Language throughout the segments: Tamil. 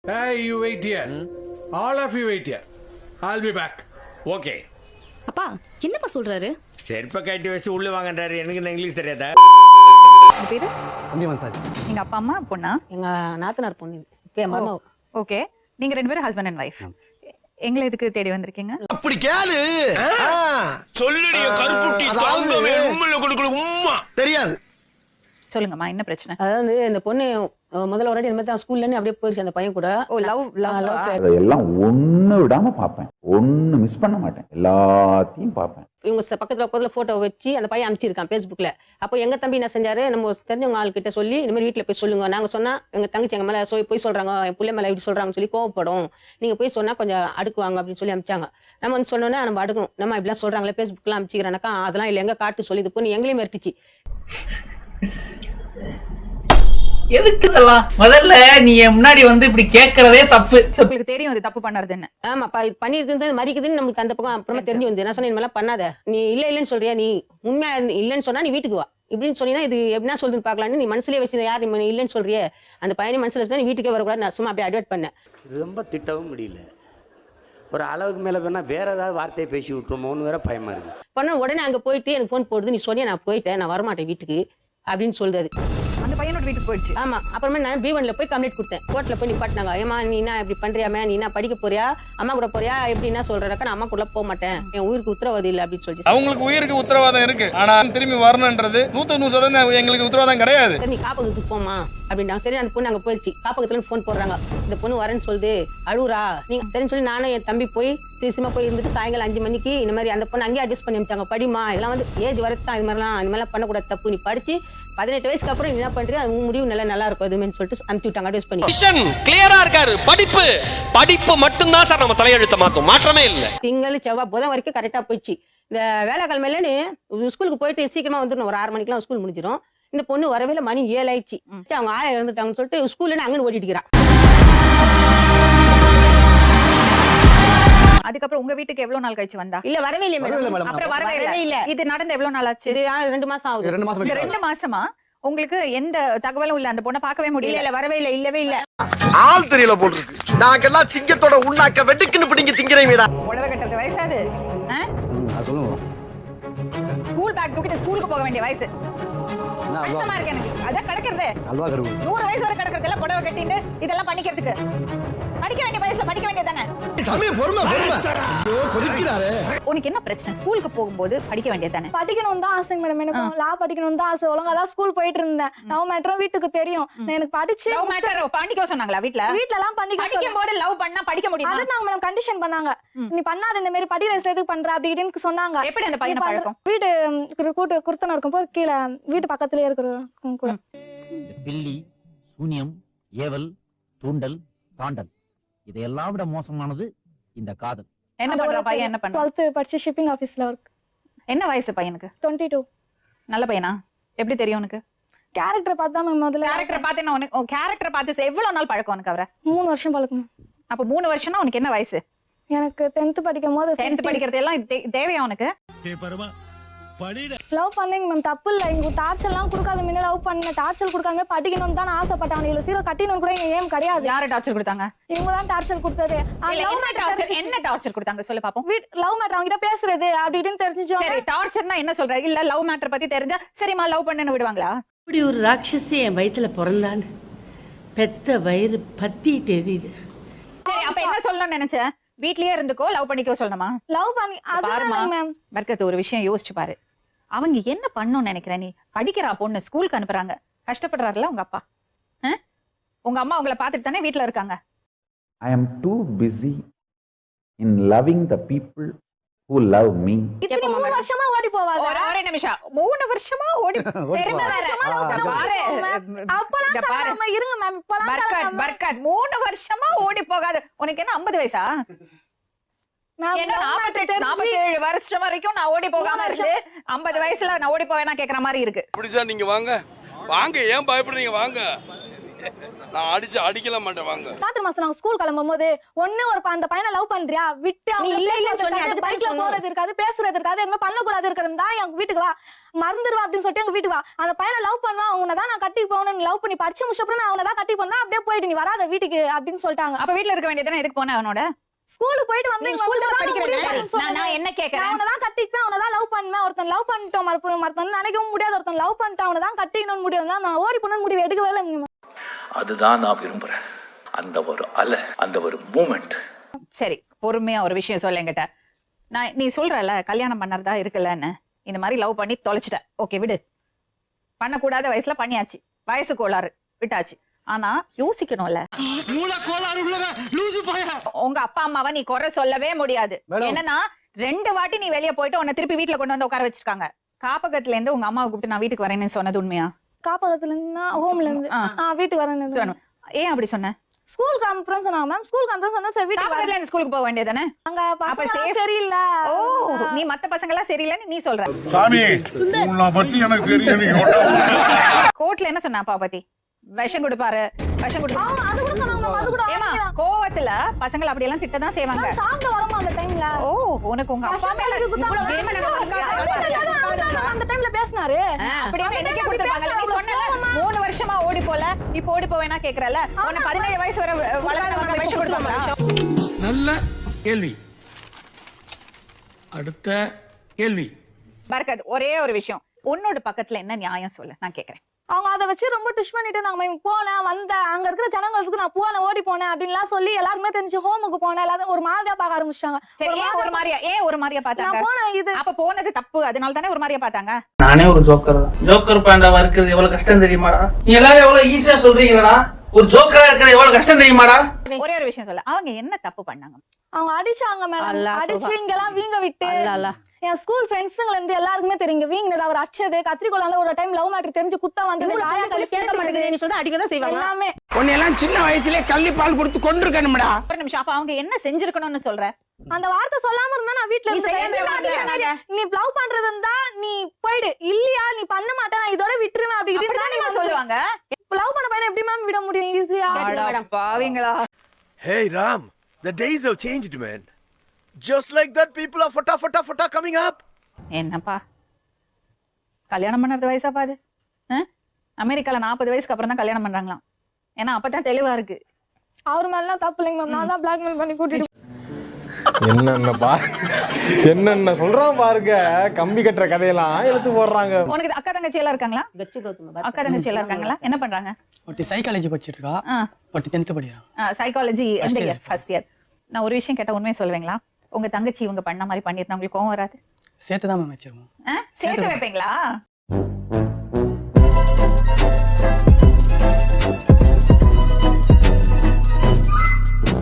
Hey, you wait here. All of you wait here. I'll be back. Okay. அப்பா என்னப்பா சொல்றாரு? செருப்பை கட்டி வச்சு உள்ள வாங்கன்றாரு. எனக்கு இங்கிலீஷ் தெரியாதா? பேரு சந்தியவன் சார். எங்க அப்பா அம்மா பொண்ணா? எங்க நாத்தனார் பொண்ணு. ஓகே, நீங்க 2 பேரும் ஹஸ்பண்ட் அண்ட் வைஃப். எங்களை எதுக்கு தேடி வந்திருக்கீங்க? அப்படி கேளு. சொல்லுடிய கருப்புட்டி தாங்கவே உம்மையில கொடுக்கல உம்மா. தெரியாது. சொல்லுங்கம்மா, என்ன பிரச்சனை? அதாவது இந்த பொண்ணு முதல்ல ஒரு வாட்டி இந்த மாதிரி தான் ஸ்கூல்ல இருந்து அப்படியே போயிருச்சு அந்த பையன் கூட. ஓ, லவ் அதெல்லாம் ஒண்ணு விடாம பாப்பேன், ஒண்ணு மிஸ் பண்ண மாட்டேன், எல்லாத்தையும் பாப்பேன். இவங்க பக்கத்துல போட்டோ வச்சு அந்த பையன் அனுப்பிச்சிருக்கான் Facebookல. அப்போ எங்க தம்பி என்ன செஞ்சாரு, நம்ம தெரிஞ்சவங்க ஆள்கிட்ட சொல்லி இந்த மாதிரி வீட்டுல போய் சொல்லுங்க. நாங்க சொன்னா எங்க தங்கச்சி எங்க மேல போய் சொல்றாங்க, என் பிள்ளை மேல இப்படி சொல்றாங்கன்னு சொல்லி கோவப்படும், நீங்க போய் சொன்னா கொஞ்சம் அடுக்குவாங்க அப்படின்னு சொல்லி அனுப்பிச்சாங்க. நம்ம வந்து சொன்னோன்னா நம்ம அடுக்கணும், நம்ம இப்படிலாம் சொல்றாங்களே Facebookலாம் அனுப்பிச்சிக்கிறேனாக்கா அதெல்லாம் இல்லை, எங்க காட்டு சொல்லி இது பொண்ணு எங்களையும் மிரட்டிச்சு. எதுக்கு இதெல்லாம்? முதல்ல நீ முன்னாடி வந்து இப்படி கேட்கறதே தப்பு. உங்களுக்கு தெரியும் இது தப்பு பண்ணறதுன்னு. ஆமாப்பா, இது பண்ணிருக்குது மறிக்குதுன்னு நமக்கு அந்த பக்கம் அப்புறமா தெரிஞ்சு வந்து என்ன சொன்ன, இந்த மாதிரிலாம் பண்ணாத, நீ இல்லைன்னு சொல்றியா, நீ உண்மையா இல்லைன்னு சொன்னா நீ வீட்டுக்கு வா இப்படின்னு சொன்னீங்கன்னா இது எப்படின்னா சொல்லுன்னு பாக்கலான்னு நீ மனசுலயே வச்சு யார் நீ இல்லைன்னு சொல்றியே, அந்த பையனை மனசுல வச்சுனா நீ வீட்டுக்கே வரக்கூடாது. நான் சும்மா அப்படியே அட்வைட் பண்ணேன். ரொம்ப திட்டவும் முடியல, ஒரு அளவுக்கு மேல வேணா வேற ஏதாவது வார்த்தையை பேசி விட்டுருமோன்னு வேற பயமா இருக்கு. பண்ண உடனே அங்க போயிட்டு எனக்கு ஃபோன் போடுது, நீ சொன்னியா நான் போயிட்டேன், நான் வரமாட்டேன் வீட்டுக்கு அப்படின்னு சொல்றாரு. அந்த பையனோட வீட்டுக்கு போயிடுச்சு. ஆமா, அப்புறமா நான் B1ல போய் கம்ப்ளைண்ட் கொடுத்தேன். கோர்ட்ல போய் நிப்பாட்டினாங்க. ஏமா நீ என்ன இப்படி பண்றியாமே, நீ என்ன படிக்க போறியா, அம்மா கூட போறியா, எப்படின்னா சொல்றக்கா நான் அம்மா கூட போக மாட்டேன், என் உயிருக்கு உத்தரவாதம் இல்லை அப்படின்னு சொல்லிட்டு. அவங்களுக்கு உயிருக்கு உத்தரவாதம் இருக்கு, ஆனா திரும்பி வரணும்ன்றது 100% எங்களுக்கு உத்தரவாதம் கிடையாது. நீ காப்பகத்துக்கு போமா அப்படின்னா சரி, அந்த பொண்ணு அங்க போயிடுச்சு. காப்பகத்துல ஃபோன் போடுறாங்க, இந்த பொண்ணு வரேன்னு சொல்லுது, அழுவுறா, நீங்க சரின்னு சொல்லி நானும் என் தம்பி போய் சீக்கிரமா போய் இருந்துட்டு சாயங்காலம் 5 மணிக்கு இந்த மாதிரி அந்த பொண்ணு அங்கேயே அட்ஜஸ்ட் பண்ணி அனுப்பிச்சாங்க. படிமா, இதெல்லாம் வந்து ஏஜ் வரத்தான், இது மாதிரிலாம் பண்ணக்கூடாது, தப்பு, நீ படிச்சு 18 வயசுக்கு அப்புறம் என்ன பண்றியா, அது முடிவு நல்லா இருக்கும் எதுவுமே சொல்லிட்டு அனுப்பிச்சு விட்டாங்க அட்வைஸ் பண்ணி. விஷன் கிளியரா இருக்காரு. படிப்பு மட்டும்தான் சார் நம்ம தலையெழுத்த மாத்தோம், மாற்றமே இல்ல. திங்கள் செவ்வாய் புதன் வரைக்கும் கரெக்டா போயிடுச்சு. இந்த வேலைக்கிழமையிலன்னு ஸ்கூலுக்கு போயிட்டு சீக்கிரமா வந்துடணும், ஒரு 6 மணிக்கெல்லாம் ஸ்கூல் முடிஞ்சிடும். இந்த பொண்ணு வரவே இல்லை, மணி 7 ஆயிடுச்சு. அவங்க ஆயா இருந்துட்டாங்கன்னு சொல்லிட்டு ஸ்கூல்ல அங்கே ஓடிட்டு இருக்கிறான். அதுக்கப்புறம் உங்க வீட்டுக்கு எவ்வளவு நாள் கழிச்சு வந்தா? இல்ல வரவே இல்லை மேடம். அப்புறம் வரவே இல்ல. இது நடந்து எவ்வளவு நாள் ஆச்சு? 2 மாசம் ஆகுது. 2 மாசமா உங்களுக்கு எந்த தகவலும் இல்ல, அந்த பொண்ணை பார்க்கவே முடியல? இல்ல வரவே இல்லை, இல்லவே இல்ல. ஆள் தெரியல போட்டுருக்கு. நாங்கெல்லாம் சிங்கத்தோட உண்ணாக்க வெட்டுக்குன்னு பிடிங்க திங்கிறீங்கடா. உடவை கட்டுறது வயசாது? ஸ்கூல் பேக் தூக்கிட்டு ஸ்கூலுக்கு போக வேண்டிய வயசு. கஷ்டமா இருக்கு எனக்கு. அதான் கிடக்குறது 100 வயசு வரை கிடக்குறதெல்லாம் புடவை கட்டிட்டு இதெல்லாம் பண்ணிக்கிறதுக்கு. படிக்க வேண்டிய வயசுல படிக்க வேண்டியதானே? உனக்கு என்ன பிரச்சனை? ஸ்கூலுக்கு போகும்போது படிக்க வேண்டியதானே? படிக்கணும் தான் ஆசை மேடம், எனக்கு லா படிக்கணும் தான் ஆசை. ஒழுங்கா தான் ஸ்கூல் போயிட்டு இருந்தேன். லவ் மேட்டரும் வீட்டுக்கு தெரியும், எனக்கு படிச்சு லவ் மேட்டர் பண்ணிக்க சொன்னாங்களா வீட்ல? வீட்ல எல்லாம் படிக்கும் போது லவ் பண்ணா படிக்க முடியும். அத நாங்க மேடம் கண்டிஷன் பண்ணாங்க, நீ பண்ணாத, இந்த மாதிரி படிக்கிற வயசுல எதுக்கு பண்ற அப்படி இப்படின்னு சொன்னாங்க. எப்படி அந்த பையனை பழக்கம்? வீட்டு கூட்டு குருத்தன இருக்கும்போது கீழே வீட்டு பக்கத்துலயே இருக்கிற கூட பில்லி, சூனியம், ஏவல், தூண்டல், தாண்டல், இதையெல்லாம் விட மோசமானது இந்த காதல். என்ன பண்ற பையன்? என்ன பண்ற? 12th படிச்சு ஷிப்பிங் ஆபீஸ்ல ஒர்க். என்ன வயசு பையனுக்கு? 22. நல்ல பையனா? எப்படி தெரியும் உனக்கு? கேரக்டர் பார்த்தா மேம். முதல்ல கேரக்டர் பார்த்து என்ன உனக்கு? கேரக்டர் பார்த்து எவ்வளவு நாள் பழக்கம் உனக்கு அவரை? 3 வருஷம் பழக்கம். அப்ப 3 வருஷம்னா உனக்கு என்ன வயசு? எனக்கு 10th படிக்கும் போது 10th படிக்கிறது எல்லாம் தேவையா உனக்கு? லவ் பண்ணீங்க மேம், தப்பு இல்ல. இங்க டார்ச்சர் எல்லாம் கொடுக்காத முன்ன லவ் பண்ண, டார்ச்சர் கொடுக்காம படிக்கணும்னு தான் ஆசைப்பட்டாங்க. இவ்வளவு சீக்கிரம் கட்டினு கூட எங்க ஏம் கிடையாது. யாரு டார்ச்சர் கொடுத்தாங்க? இவங்க தான் டார்ச்சர் கொடுத்தது. என்ன டார்ச்சர் கொடுத்தாங்க சொல்லு பாப்போம். லவ் மேட்டர் அவங்க கிட்ட பேசுறது அப்படி இப்படின்னு தெரிஞ்சு. சரி, டார்ச்சர்னா என்ன சொல்ற? இல்ல லவ் மேட்டர் பத்தி தெரிஞ்சா சரிமா லவ் பண்ணன்னு விடுவாங்களா? இப்படி ஒரு ராட்சசி என் வயித்துல பிறந்தான்னு பெத்த வயிறு பத்திட்டு எரியுது. சரி, அப்ப என்ன சொல்லணும்னு நினைச்ச? வீட்லயே இருந்துக்கோ, லவ் பண்ணிக்கோ சொல்லணுமா? லவ் பண்ணி பாருமா பர்கத், ஒரு விஷயம் யோசிச்சு பாரு. அவங்க என்ன பண்ணணும்னு நினைக்கிற நீ? படிக்கிறா பொண்ணு, ஸ்கூலுக்கு அனுப்புறாங்க, கஷ்டப்படுறாருல உங்க அப்பா. உங்க அம்மா உங்களை பார்த்துட்டு தானே வீட்டுல இருக்காங்க. I am too busy in loving the people who love me. 3 வருஷமா ஓடி போவாங்க. ஒரே நிமிஷம், 3 வருஷமா ஓடி பெருமை வேற. பாரு அப்பலாம் இருங்க மேம், இப்பலாம் பர்கத் 3 வருஷமா ஓடி போகாத. உனக்கு என்ன 50 வயசா? என்ன 47 வருஷம் வரைக்கும் நான் ஓடி போகாம இருந்து 50 வயசுல நான் ஓடி போவேனா கேக்குற மாதிரி இருக்கு. அப்படிதான் நீங்க வாங்க வாங்க, ஏன் பயப்படுறீங்க? வாங்க நான் அடிக்கல மாட்டேன் வாங்க. ராத்திரி மாசம் நாங்க ஸ்கூல் கிளம்பும் போது ஒண்ணு ஒரு அந்த பையனை லவ் பண்றியா விட்டு அவங்க பைக்ல போறது இருக்காது பேசுறது இருக்காது எதுவுமே பண்ணக்கூடாது இருக்கிறது தான் எங்க வீட்டுக்கு வா மறந்துடுவா அப்படின்னு சொல்லிட்டு எங்க வீட்டுக்கு வா அந்த பையனை லவ் பண்ணுவா அவனதான் நான் கட்டி போகணும்னு லவ் பண்ணி படிச்சு முடிச்சப்பறம் நான் அவனதான் கட்டி போனா அப்படியே போயிட்டு நீ வராத வீட்டுக்கு அப்படின்னு சொல்லிட்டாங்க. அப்ப வீட்டுல இருக்க வேண்டியதானே எதுக்கு போன அவனோட ஸ்கூலுக்கு போயிட்டு வந்து நான் என்ன கேக்குறேன் அவனதான் கட்டிப்பேன் அவனதான் லவ் பண்ணுவேன் ஒருத்தன் லவ் பண்ணிட்டோம் மறுத்தவன் நினைக்கவும் முடியாது ஒருத்தன் லவ் பண்ணிட்டு அவனதான் கட்டிக்கணும்னு முடிவு தான் நான் ஓடி போன முடிவு எடுக்கவே இல்லை. அதுதான் நான் விரும்புறேன். அந்த ஒரு அலை, அந்த ஒரு மூமெண்ட். சரி பொறுமையா ஒரு விஷயம் சொல்ல என்கிட்ட. நீ சொல்றல கல்யாணம் பண்ணறதா இருக்குல்லன்னு இந்த மாதிரி லவ் பண்ணி தொலைச்சிட்ட ஓகே விடு பண்ணக்கூடாத வயசுல பண்ணியாச்சு வயசு கோளாறு விட்டாச்சு. ஆனா யோசிக்கணும்ல உங்க அப்பா அம்மாவை நீ குறை சொல்லவே முடியாது. என்னன்னா 2 வாட்டி நீ வெளியே போயிட்டு உன்னை திருப்பி வீட்டுல கொண்டு வந்து உட்கார வச்சிருக்காங்க. காப்பகத்துல இருந்து உங்க அம்மாவை கூப்பிட்டு நான் வீட்டுக்கு வரேன்னு சொன்னது உண்மையா? காப்பகத்துல இருந்து ஹோம்ல இருந்து வீட்டுக்கு வரேன்னு. ஏன் அப்படி சொன்ன? ஸ்கூல் கான்ஃபரன்ஸ் சொன்னாங்க மேம். ஸ்கூல் கான்ஃபரன்ஸ் சொன்னா சரி வீட்டுக்கு வரல இந்த ஸ்கூலுக்கு போக வேண்டியதானே? அங்க பசங்க சரியில்லை. ஓ நீ மத்த பசங்க எல்லாம் சரியில்லைன்னு நீ சொல்ற. சாமி உன்னை பத்தி எனக்கு தெரியும். கோர்ட்ல என்ன சொன்னா அப்பா பத்தி? விஷம் கொடுப்பாரு விஷம் கொடுப்பாரு அது கூட சொன்னாங்க அது கூட. ஏமா கோவத்துல பசங்க அப்படி எல்லாம் திட்ட தான் செய்வாங்க. சாப்பிட வரமா அந்த டைம்ல. ஓ உனக்கு உங்க அப்பா மேல இவ்வளவு கேமனக அந்த டைம்ல பேசினாரு. அப்படியே எனக்கே கொடுத்துருவாங்க. நீ சொன்னல 3 வருஷமா ஓடி போல இப்போ ஓடி போவேனா கேக்குறல. உன்னை 17 வயசு வரை வளர்ந்தவங்க விஷம் கொடுப்பாங்களா? நல்ல கேள்வி. அடுத்த கேள்வி. பர்கத் ஒரே ஒரு விஷயம் உன்னோட பக்கத்துல என்ன நியாயம் சொல்லு நான் கேக்குறேன். அவங்க அதை வச்சு ரொம்ப டுஷ் பண்ணிட்டு நாங்க போனேன் வந்தேன் அங்க இருக்கிற ஜனங்களுக்கு நான் போனேன் ஓடி போனேன் அப்படின்லாம் சொல்லி எல்லாருமே தெரிஞ்சு ஹோமுக்கு போனேன் எல்லாரும் ஒரு மாதிரியா பார்க்க ஆரம்பிச்சாங்க. ஒரு மாதிரியா பார்த்தாங்க? போனேன் இது அப்ப போனது தப்பு அதனால தானே ஒரு மாதிரியா பார்த்தாங்க. நானே ஒரு ஜோக்கர் தான். ஜோக்கர் பாண்டாவா இருக்கிறது எவ்வளவு கஷ்டம் தெரியுமாடா? நீ எல்லாரும் எவ்வளவு ஈஸியா சொல்றீங்களா? ஒரு ஜோக்கரா இருக்கிறது எவ்வளவு கஷ்டம் தெரியுமாடா? ஒரே ஒரு விஷயம் சொல்ல அவங்க என்ன தப்பு பண்ணாங்க? அவங்க அடிச்சாங்க மேடம். அடிச்சு இங்கெல்லாம் வீங்க விட்டு என் ஸ்கூல் ஃப்ரெண்ட்ஸுங்க இருந்து எல்லாருக்குமே தெரியுங்க வீங்கினது அவர் அச்சது கத்திரிக்கோளால ஒரு டைம் லவ் மேட்டர் தெரிஞ்சு குத்தா வந்தது கேட்க மாட்டேங்குது சொல்லிட்டு அடிக்கதான் செய்வாங்க எல்லாமே. உன்னையெல்லாம் சின்ன வயசுலயே கள்ளி பால் கொடுத்து கொண்டிருக்கணும்டா. ஒரு நிமிஷம் அப்ப அவங்க என்ன செஞ்சிருக்கணும்னு சொல்ற? அந்த வார்த்தை சொல்லாம இருந்தா நான் வீட்ல இருந்தேன். நீ லவ் பண்றது இருந்தா நீ போயிடு இல்லையா நீ பண்ண மாட்டே நான் இதோட விட்டுருவேன் அப்படி சொல்லுவாங்க. லவ் பண்ண பையனை எப்படி மேம் விட முடியும் ஈஸியா? பாவீங்களா? Hey Ram, the days have changed man. Just like that people are fata coming up. என்னப்பா கல்யாணம் பண்றது வயசா பாது? அமெரிக்கால 40 வயசுக்கு அப்புறம் தான் கல்யாணம் பண்றாங்களாம். ஏன்னா அப்பதான் தெளிவா இருக்கு. அவர் மேலாம் தப்பு இல்லைங்க மேம். நான் தான் பிளாக்மெயில் பண்ணி கூட்டிட்டு என்னென்ன சொல்றான் பாருங்க. கம்பி கட்டுற கதையெல்லாம் எடுத்து போடுறாங்க. உனக்கு அக்கா தங்கச்சி எல்லாம் இருக்காங்களா? அக்கா தங்கச்சி எல்லாம் இருக்காங்களா? என்ன பண்றாங்க? ஒட்டி சைக்காலஜி படிச்சிட்டு இருக்கா. ஒட்டி 10th படிக்கிறா. சைக்காலஜி எந்த இயர்? First year. நான் ஒரு விஷயம் கேட்டா உண்மையை சொல்லுவீங்களா? உங்க தங்கச்சி இவங்க பண்ண மாதிரி பண்ணிருந்தா உங்களுக்கு கோவம் வராது? சேர்த்து தான் மேம் வச்சிருவோம். சேர்த்து வைப்பீங்களா?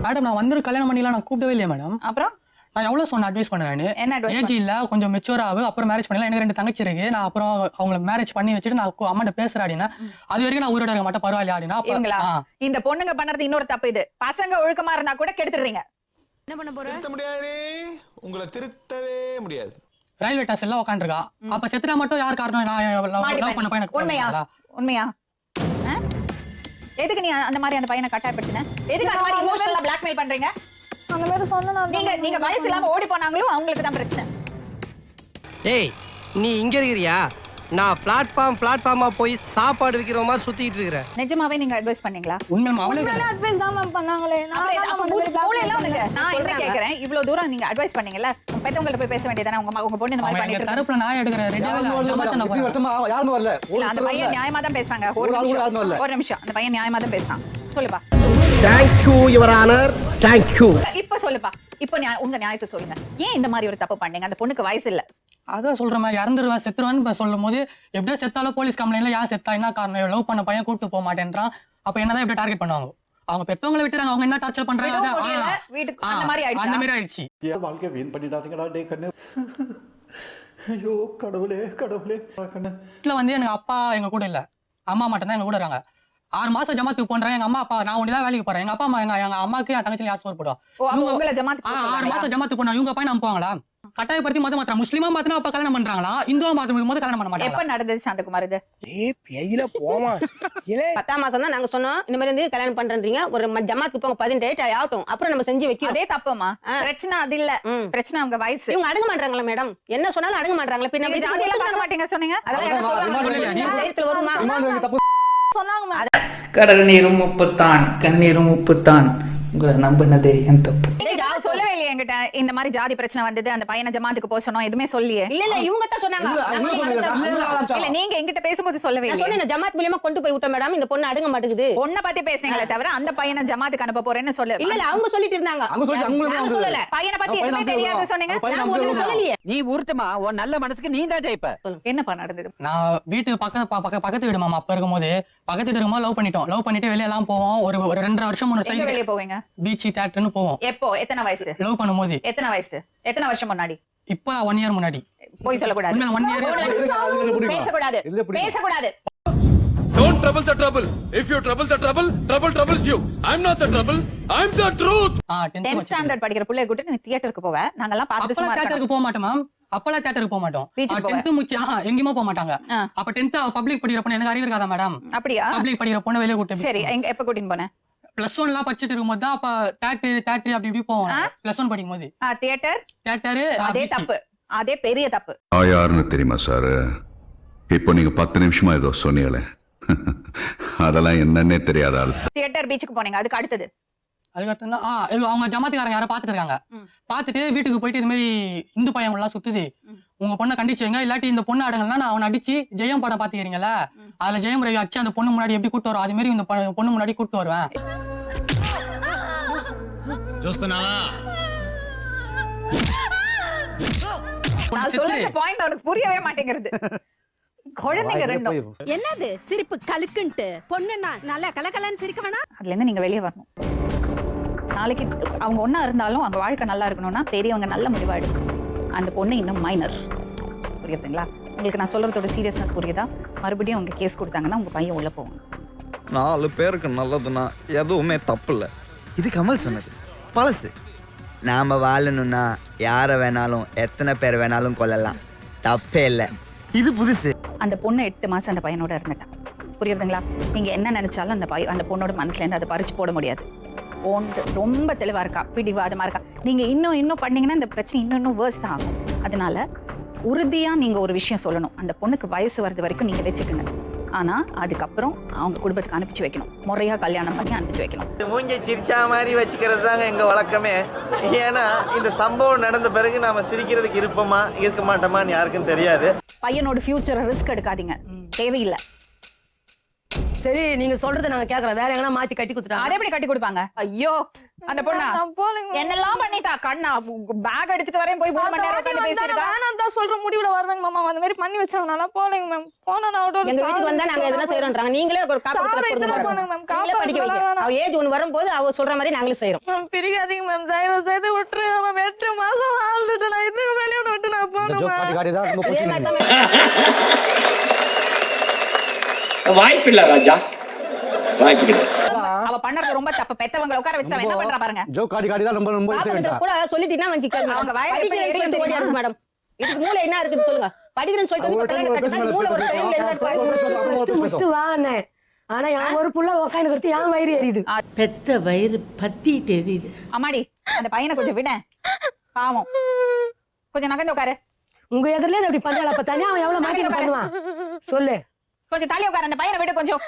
மேடம் நான் வந்து கல்யாணம் பண்ணிலாம் நான் கூப்பிடவே இல்லையா மேடம்? அப்புறம் நான் எவ்வளவு சொன்ன அட்வைஸ் பண்ணேன். என்ன அட்வைஸ்? ஏஜ் இல்ல கொஞ்சம் மெச்சூர் ஆகு அப்புறம் மேரேஜ் பண்ணலாம். எனக்கு 2 தங்கச்சி இருக்கு. நான் அப்புறம் அவங்கள மேரேஜ் பண்ணி வச்சுட்டு நான் அம்மாட்ட பேசுறேன் அப்படின்னா அது வரைக்கும் நான் உயிரோட இருக்க மாட்டேன் பரவாயில்ல அப்படின்னா இந்த பொண்ணுங்க பண்றது இன்னொரு தப்பு. இது பசங்க ஒழுக்கமா இருந்தா கூட கெடுத்துறீங்க. என்ன பண்ண போற? திருத்த முடியாது. உங்களை திருத்தவே முடியாது. ரயில்வே ஸ்டேஷன்ல உட்காந்துருக்கா. அப்ப செத்துனா மட்டும் யார் காரணம்? நான் லவ் பண்ண பையனுக்கு உண்மையா? எதுக்கு நீ அந்த மாதிரி அந்த பையனை கட்டாயப்படுத்தின? எதுக்கு அந்த மாதிரி எமோஷனலா பிளாக்மெயில் பண்றீங்க? அந்த மாதிரி சொன்னா நீங்க வயசு இல்லாம ஓடி போனாங்களும் அவங்களுக்கு தான் பிரச்சனை. ஏய் நீ இங்க இருக்கிறியா? நான் பிளாட்ஃபார்மா போய் சாப்பாடு விக்கிற மாதிரி சுத்திட்டு இருக்கறேன். நிஜமாவே நீங்க அட்வைஸ் பண்ணீங்களா? உண்மையா அவளே அட்வைஸ் தான் மேம் பண்ணாங்களே. நான் என்ன கேக்குறேன் இவ்வளவு தூரம் நீங்க அட்வைஸ் பண்ணீங்கல பெத்தவங்கள்ட்ட போய் பேச வேண்டியதானே? உங்க பொண்ணு இந்த மாதிரி பண்ணிட்டு தரப்புல நான் எடுக்கறேன். யாரும் வரல. அந்த பையன் நியாயமா தான் பேசுறாங்க. ஒரு நிமிஷம் அந்த பையன் நியாயமா தான் பேசுறான். சொல்லுப்பா. Thank you your honor. Thank you. இப்ப சொல்லுப்பா. இப்ப உங்க நியாயத்தை சொல்லுங்க. ஏன் இந்த மாதிரி ஒரு தப்பு பண்ணீங்க? அந்த பொண்ணுக்கு வயசு இல்ல. அதான் சொல்ற மாதிரி இறந்துருவா செத்துருவான்னு சொல்லும் போது எப்படியோ செத்தாலும் போலீஸ் கம்ப்ளைண்ட்ல யார் செத்தா என்ன காரணம் லவ் பண்ண பையன் கூப்பிட்டு போக மாட்டேன்றான். அப்ப என்னதான் எப்படி டார்கெட் பண்ணுவாங்க? அவங்க பெத்தவங்களை விட்டுறாங்க. அவங்க என்ன டார்ச்சர் பண்றாங்க? அந்த மாதிரி ஆயிடுச்சு. வாழ்க்கை வீண் பண்ணிடாதீங்கடா டே கண்ணு. ஐயோ கடவுளே கடவுளே கண்ணு. வீட்டுல வந்து எனக்கு அப்பா எங்க கூட இல்ல. அம்மா மட்டும் தான் எங்க கூட இருக்காங்க. 6 மாசம் ஜமாத்துக்கு போன்றேன். எங்க அம்மா அப்பா நான் ஒண்ணுதான் வேலைக்கு போறேன். எங்க அப்பா அம்மா எங்க அம்மாக்கு என் தங்கச்சி யார் சோறு போடுவா? 6 மாசம் ஜமாத்துக்கு போனா இவங்க பையன் நம்புவாங்களா? கட்டாயப்படுத்தி மதம் மாத்திரம் முஸ்லீமா மாத்தினா அப்ப கல்யாணம் பண்றாங்களா, இந்துவா மாத்தும் போது கல்யாணம் பண்ண மாட்டாங்க. எப்ப நடந்தது சாந்தகுமார் இது? போமா 10ஆம் மாசம் தான் நாங்க சொன்னோம் இந்த மாதிரி வந்து கல்யாணம் பண்றீங்க, ஒரு ஜமாத்துக்கு போங்க 18 ஆகட்டும், அப்புறம் நம்ம செஞ்சு வைக்கிறோம். அதே தப்புமா? பிரச்சனை அது இல்ல, பிரச்சனை அவங்க வயசு. இவங்க அடங்க மாட்டாங்களா மேடம்? என்ன சொன்னாலும் அடங்க மாட்டாங்களா? பின்ன நீங்க ஜாதியில பார்க்க மாட்டீங்க சொன்னீங்க, அதெல்லாம் என்ன சொல்லுவாங்க? தைரியத்துல வருமா? சொன்னாங்க கடல் நீரும் உப்புத்தான், கண்ணீரும் உப்புத்தான், உங்களை நம்பினதே என் தப்பு. சொல்லவே இல்லையே என்கிட்ட இந்த மாதிரி ஜாதி பிரச்சனை வந்தது, அந்த பையனை ஜமாத்துக்கு போக சொன்னோம், எதுவுமே சொல்லியே. இல்ல இவங்க தான் சொன்னாங்க. இல்ல நீங்க என்கிட்ட பேசும்போது சொல்லவே இல்லை. சொன்னேன் ஜமாத் மூலமா கொண்டு போய் விட்டோம் மேடம், இந்த பொண்ணு அடங்க மாட்டேங்குது. பொண்ணை பத்தி பேசுறீங்களே தவிர அந்த பையனை ஜமாத்துக்கு அனுப்ப போறேன்னு சொல்ல. இல்ல அவங்க சொல்லிட்டு இருந்தாங்க. அவங்க சொல்லல. பையனை பத்தி எதுவுமே தெரியாது சொன்னீங்க. நான் ஒண்ணும் சொல்லலையே. நீ ஊர்த்தமா உன் நல்ல மனசுக்கு நீ தான் ஜெயிப்ப. என்னப்பா நடந்தது? நான் வீட்டுக்கு பக்கத்து வீடு மாமா அப்ப இருக்கும்போது, பக்கத்து வீடு இருக்கும்போது லவ் பண்ணிட்டோம். லவ் பண்ணிட்டு வெளியே எல்லாம் போவோம். ஒரு 2.5 வருஷம் 3 எங்க வெளிய போவீங்க? பீச் தியேட்டர்னு போவோம். எப்போ? எத்தனை வயசு? லவ் பண்ணும்போது. எத்தனை வயசு? எத்தனை வருஷம் முன்னாடி? இப்ப 1 இயர் முன்னாடி. போய் சொல்லக்கூடாது, 1 இயர் பேசக்கூடாது, பேசக்கூடாது. Don't trouble the trouble. If you trouble the trouble, trouble troubles you. I'm not the trouble. I'm the truth. 10th standard படிக்கிற புள்ளைய கூட்டி நீ தியேட்டருக்கு போவ, நாங்க எல்லாம் பார்த்துட்டு சும்மா தியேட்டருக்கு போக மாட்டோம் மேம். அப்பலாம் தியேட்டருக்கு போக மாட்டோம். 10th முடிச்சு எங்கேயுமே போக மாட்டாங்க. அப்ப 10th பப்ளிக் படிக்கிற பொண்ணு எனக்கு அறிவு இருக்காதா மேடம்? அப்படியா? பப்ளிக் படிக்கிற பொண்ணு வெளிய கூட்டி. சரி, எங்க எப்ப கூட்டிட்டு போனே? +1 எல்லாம் படிச்சிட்டு இருக்கும்போது தான் அப்ப தியேட்டர் அப்படி இப்படி போவோம். +1 படிக்கும்போது தியேட்டர் அதே தப்பு, அதே பெரிய தப்பு. யாருன்னு தெரியுமா சார்? இப்போ நீங்க 10 நிமிஷமா ஏதோ சொன்னீங்களே, அதெல்லாம் என்னன்னே தெரியாத ஆள். தியேட்டர் பீச்சுக்கு போனீங்க, அதுக்கு அடுத்தது அவங்க ஜமாத்துக்காரங்க யாரும் பாத்துட்டு இருக்காங்க. பாத்துட்டு வீட்டுக்கு போயிட்டு இது மாதிரி இந்து பையன் எல்லாம் சுத்துது, உங்க பொண்ணை கண்டிச்சுங்க, இல்லாட்டி இந்த பொண்ணு அடங்கலாம் நான் அவனை அடிச்சு ஜெயம் படம் பாத்துக்கிறீங்களா, அதுல ஜெயம் ரவி அடிச்சு அந்த பொண்ணு முன்னாடி எப்படி கூட்டு வரும், அது மாதிரி இந்த பொண்ணு முன்னாடி கூட்டு வருவேன். நான் சொல்ற பாயிண்ட் அவனுக்கு புரியவே மாட்டேங்கிறது. குழந்தைங்க ரெண்டும் என்னது சிரிப்பு கலுக்குன்ட்டு, பொண்ணுன்னா நல்லா கலகலன்னு சிரிக்க வேணாம். அதுல இருந்து நீங்க வெளியே வரணும். நாளைக்கு அவங்க ஒண்ணா இருந்தாலும் அவங்க வாழ்க்கை நல்லா இருக்கணும்னா பெரியவங்க நல்ல முடிவா எடுக்கணும். அந்த பொண்ணு இன்னும் மைனர், புரியுதுங்களா? உங்களுக்கு நான் சொல்றதோட சீரியஸ்னஸ் புரியுதா? மறுபடியும் அவங்க கேஸ் கொடுத்தாங்கன்னா உங்க பையன் உள்ள போவாங்க. 4 பேருக்கு நல்லதுன்னா எதுவுமே தப்பு இல்லை. இது கமல் சொன்னது பழசு. நாம வாழணும்னா யாரை வேணாலும் எத்தனை பேர் வேணாலும் கொல்லலாம், தப்பே இல்லை. இது புதுசு. அந்த பொண்ணு 8 மாசம் அந்த பையனோட இருந்துட்டான், புரியுதுங்களா? நீங்க என்ன நினைச்சாலும் அந்த பொண்ணோட மனசுல இருந்து அதை பறிச்சு போட முடியாது. ரொம்ப தெளிவா இருக்கா, பிடிவாதமா இருக்கா. நீங்க இன்னும் பண்ணீங்கன்னா இந்த பிரச்சனை இன்னும் வேர்ஸ் தான் ஆகும். அதனால உறுதியா நீங்க ஒரு விஷயம் சொல்லணும், அந்த பொண்ணுக்கு வயசு வர்றது வரைக்கும் நீங்க வச்சுக்கோங்க. ஆனா அதுக்கப்புறம் அவங்க குடும்பத்துக்கு அனுப்பிச்சு வைக்கணும், முறையா கல்யாணம் பண்ணி அனுப்பிச்சு வைக்கணும். மூஞ்சி சிரிச்சா மாதிரி வச்சுக்கிறது தாங்க எங்க வழக்கமே. ஏன்னா இந்த சம்பவம் நடந்த பிறகு நாம சிரிக்கிறதுக்கு இருக்க மாட்டோமான்னு யாருக்கும் தெரியாது. பையனோட ஃபியூச்சரை ரிஸ்க் எடுக்காதீங்க, தேவையில்லை. சரி நீங்க சொல்றதை நாங்க கேக்குறோம், வேற எங்கன்னா மாத்தி கட்டி கொடுத்துட்டாங்க. அதை எப்படி கட்டி கொடுப்பாங்க? ஐயோ அந்த பொண்ணா என்னெல்லாம் பண்ணிட்டா, கண்ணா பேக் எடுத்துட்டு வரேன் போய் 3 மணி நேரம் உட்கார்ந்து பேசிருக்கா. நான் தான் சொல்ற முடிவுல வருவேங்க மாமா, அந்த மாதிரி பண்ணி வச்சாங்க. நல்லா போலங்க மேம், போனா நான் எங்க வீட்டுக்கு வந்தா நாங்க எதனா செய்றோம்ன்றாங்க. நீங்களே ஒரு காப்பி கொடுத்து போடுங்க மேம், காப்பி படிக்க வைங்க. அவ ஏஜ் ஒன்னு வரும்போது அவ சொல்ற மாதிரி நாங்களே செய்றோம். மேம் பிரிக்காதீங்க மேம், தயவு செய்து விட்டுரு. அவன் 8 மாசம் வாழ்ந்துட்டு நான் இதுக்கு மேலே விட்டு நான் போறேன். வாய்ப்பில்லை ராஜா, வாய்ப்பில்லை. அவ பண்ணறது ரொம்ப தப்பு. பெத்தவங்க உட்கார வச்சு என்ன பண்றா பாருங்க. கூட சொல்லிட்டீங்கன்னா அவங்க வயசுக்கு ஓடியா இருக்கு மேடம். இதுக்கு மூளை என்ன இருக்குன்னு சொல்லுங்க. படிக்கிறேன்னு சொல்லிட்டு மூளை ஒரு டைம்ல என்ன வானே. ஆனா யான் ஒரு புள்ள உட்கார்ந்து கொடுத்து யான் வயிறு எரியுது, பெத்த வயிறு பத்திட்டு எரியுது. அம்மாடி அந்த பையனை கொஞ்சம் விட, பாவம். கொஞ்சம் நகர்ந்து உட்காரு. உங்க எதிரிலே அப்படி பண்றாள, அப்ப தனியா அவன் எவ்வளவு மாட்டி பண்ணுவான் சொல்லு. கொஞ்சம் தள்ளி உட்காரு, அந்த பையனை விட கொஞ்சம்.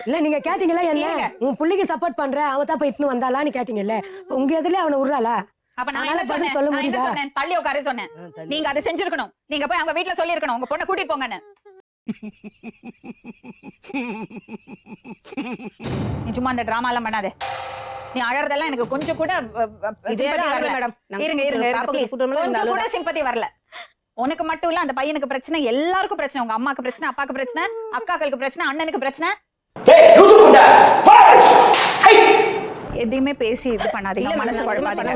இல்ல நீங்க கேட்டீங்களா என்ன உன் புள்ளிக்கு சப்போர்ட் பண்ற, அவ தான் போய் இட்டுன்னு வந்தாலான்னு கேட்டீங்கல்ல. உங்க எதிரிலே அவனை விடுறாளா? அப்ப நான் என்ன சொன்னேன்? தள்ளி உட்காரு சொன்னேன். நீங்க அதை செஞ்சிருக்கணும். நீங்க போய் அவங்க வீட்டுல சொல்லி இருக்கணும், உங்க பொண்ணை கூட்டிட்டு போங்கன்னு. நீ சும்மா அந்த டிராமா எல்லாம் பண்ணாதே. நீ அழறதெல்லாம் எனக்கு கொஞ்சம் கூட கொஞ்சம் கூட சிம்பத்தி வரல. உனக்கு மட்டும் இல்ல, அந்த பையனுக்கு பிரச்சனை, எல்லாருக்கும் பிரச்சனை. உங்க அம்மாக்கு பிரச்சனை, அப்பாக்கு பிரச்சனை, அக்காக்களுக்கு பிரச்சனை, அண்ணனுக்கு பிரச்சனை. எதையுமே பேசி இது பண்ணாதீங்க, மனசு குழப்பாதீங்க.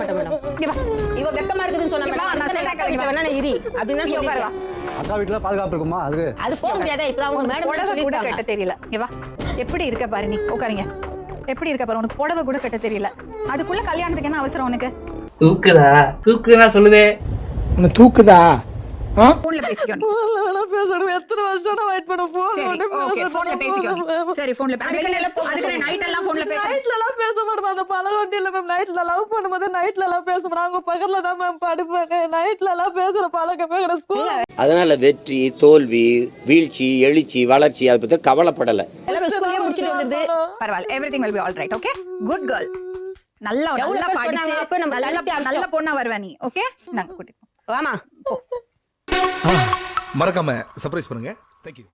இவ வெக்கமா இருக்குதுன்னு சொன்னா இரி அப்படின்னா சொல்லி அக்கா வீட்டுல பாதுகாப்பு இருக்குமா? அது போக முடியாதா? இப்ப அவங்க மேடம் கூட கட்ட தெரியல. இவா எப்படி இருக்க பாரு, நீ உட்காருங்க. எப்படி இருக்க பாரு, உனக்கு புடவை கூட கட்ட தெரியல. அதுக்குள்ள கல்யாணத்துக்கு என்ன அவசரம் உனக்கு? தூக்குதா சொல்லுதே உன்னை தூக்குதா போன்ல பேசிக்கோ நீ. எத்தனை வருஷம் வெயிட் பண்ண சரி ஓகே போன்ல பேசிக்கோ நீ. சரி போன்ல அதுக்கு நைட் எல்லாம் போன்ல பேச நைட்ல எல்லாம் பேச மாட்டேன். அந்த பழக வண்டியில மேம் நைட்ல லவ் பண்ணும்போது நைட்ல எல்லாம் பேச மாட்டேன். அவங்க பக்கத்துல தான் மேம் படுப்பேன். நைட்ல எல்லாம் பேசுற பழக்கமே கிடையாது. ஸ்கூல்ல அதனால வெற்றி தோல்வி வீழ்ச்சி எழுச்சி வளர்ச்சி அதை பத்தி கவலைப்படலை. எல்லாமே ஸ்கூல்லயே முடிச்சிட்டு வந்துருது. பரவாயில்ல everything will be all right okay good girl நல்லா நல்லா படிச்சு நல்ல பொண்ணா வருவ நீ ஓகே நாங்க கூட்டிட்டு வாமா மறக்காம சர்ப்ரைஸ் பண்ணுங்க. Thank you.